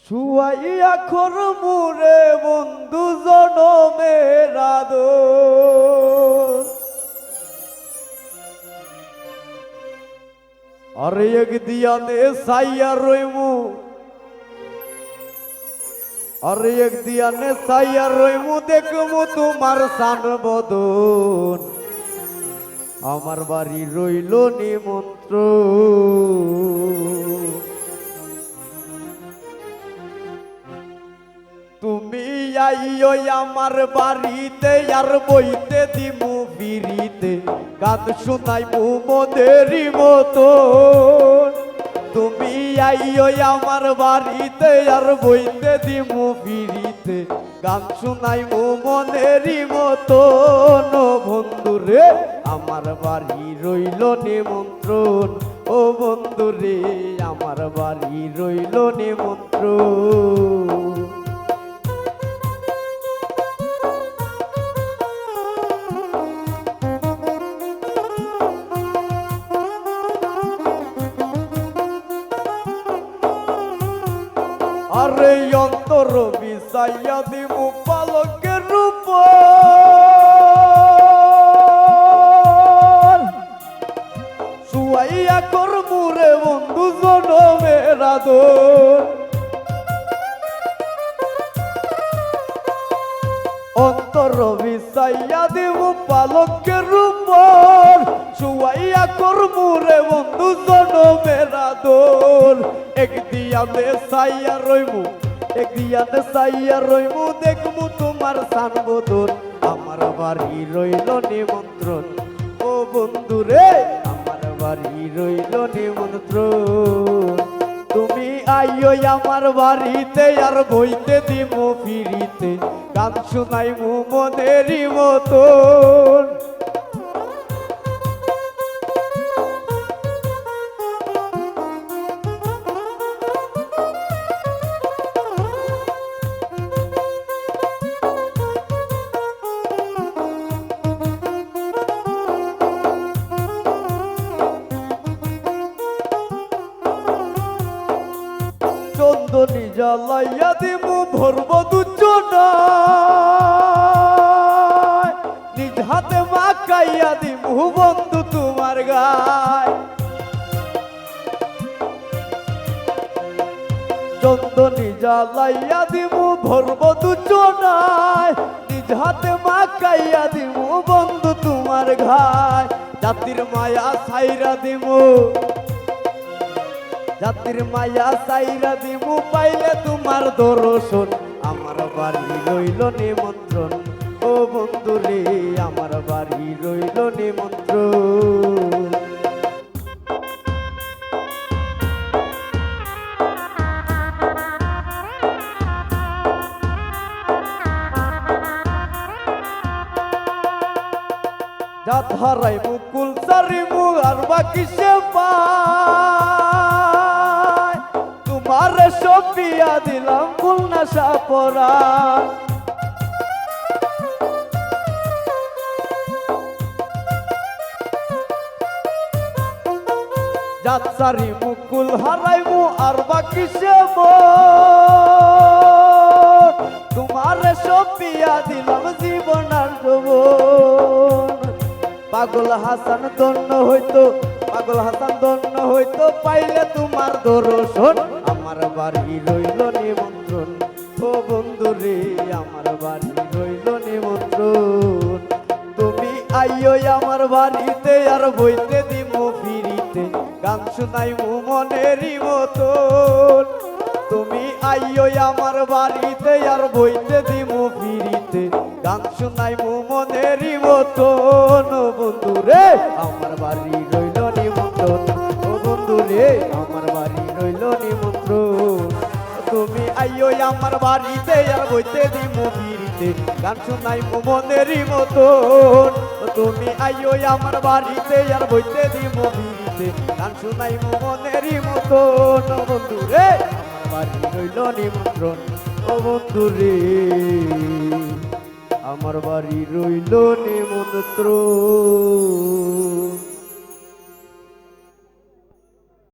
শুয়াইয়া খর মুরে বন্ধু জনমের আদর আরে এক দিয়ানে সাইয়া রইমু আরে এক দিয়ানে সাইয়া রইমু দেখমু তোমার সান বদন আমার বাড়ি রইল নিমন্ত্র তুমি আইও আমার বাড়িতে আর বইতে দিমু বিড়িতে গান শুনাইমু মনেরই মতো তুমি আইও আমার বাড়িতে আর বইতে দিমু বিড়িতে গান শুনাইমু মনেরই মতো বন্ধুরে আমার বাড়ি রইল নিমন্ত্রণ ও বন্ধুরে আমার বাড়ি রইল নিমন্ত্রণ আরে অন্তর বিছাইয়া দিমু পালকের রূপ শুয়াইয়া করমু রে বন্ধু জনমের আদর অন্তর বিছাইয়া দিমু পালকের রূপ শুয়াইয়া করমু রে বন্ধু জনমের আদর এক দিয়ানে সাইয়া রইমু এক দিয়ানে সাইয়া রইমু দেখমু তোমার সান বদন আমার বাড়ি রইল নিমন্ত্রণ ও বন্ধু রে আমার বাড়ি রইল নিমন্ত্রণ তুমি আইও আমার বাড়িতে আর বইতে দিমু ফিরিতে গান শুনাইমু মনেরই মতন চন্দনী জ্বালাইয়া দিমু ভরব দুজনায় নিজ হাতে মাখাইয়া দিমু বন্ধু তোমার গায় চন্দনী জ্বালাইয়া দিমু ভরব দুজনায় নিজ হাতে মাখাইয়া দিমু বন্ধু তোমার গায় জাতির মায়া ছাইরা দিমু জাতির মায়া সাইরা দিমু পাইলে তোমার দর্শন আমার বাড়ি রইল নিমন্ত্রণ ও বন্ধুরে আমার বাড়ি রইল নিমন্ত্রণ জাত হারাই মুকুল সারিমু আর বাকি সে পায় তোমারে সপিয়া দিলাম ফুল নাশা পরা জাত সারি মুকুল হারাইমু আর বাকি সে তোমারে সপিয়া দিলাম জীবন আর যৌবন পাগল হাসান ধন্য হইতো পাগল হাসান ধন্য হইতো পাইলে তোমার দর্শন আমার বাড়ি রইল নিমন্ত্রণ ও বন্ধুরে আমার বাড়ি রইল নিমন্ত্রণ তুমি আইও আমার বাড়িতে আর বইতে দিমু ফিরিতে গান শুনাইমু মনেরই মতন তুমি আইও আমার বাড়িতে আর বইতে দিমু ফিরিতে গান শুনাইমু মনেরই মতন ও বন্ধুরে আমার বাড়ি রইল নিমন্ত্রণ ও বন্ধুরে আমার বাড়ি রইল নিমন্ত্রণ তুমি আইও আমার বাড়িতে আর বইতে দিমু ফিরিতে গান শুনাইমু মনেরই মতন তুমি আইও আমার বাড়িতে আর বইতে দিমু ফিরিতে গান শুনাইমু মনেরই মতন ও বন্ধুরে বাড়ি রইল নিমন্ত্রণ ও বন্ধুরে আমার বাড়ি রইল নিমন্ত্রণ।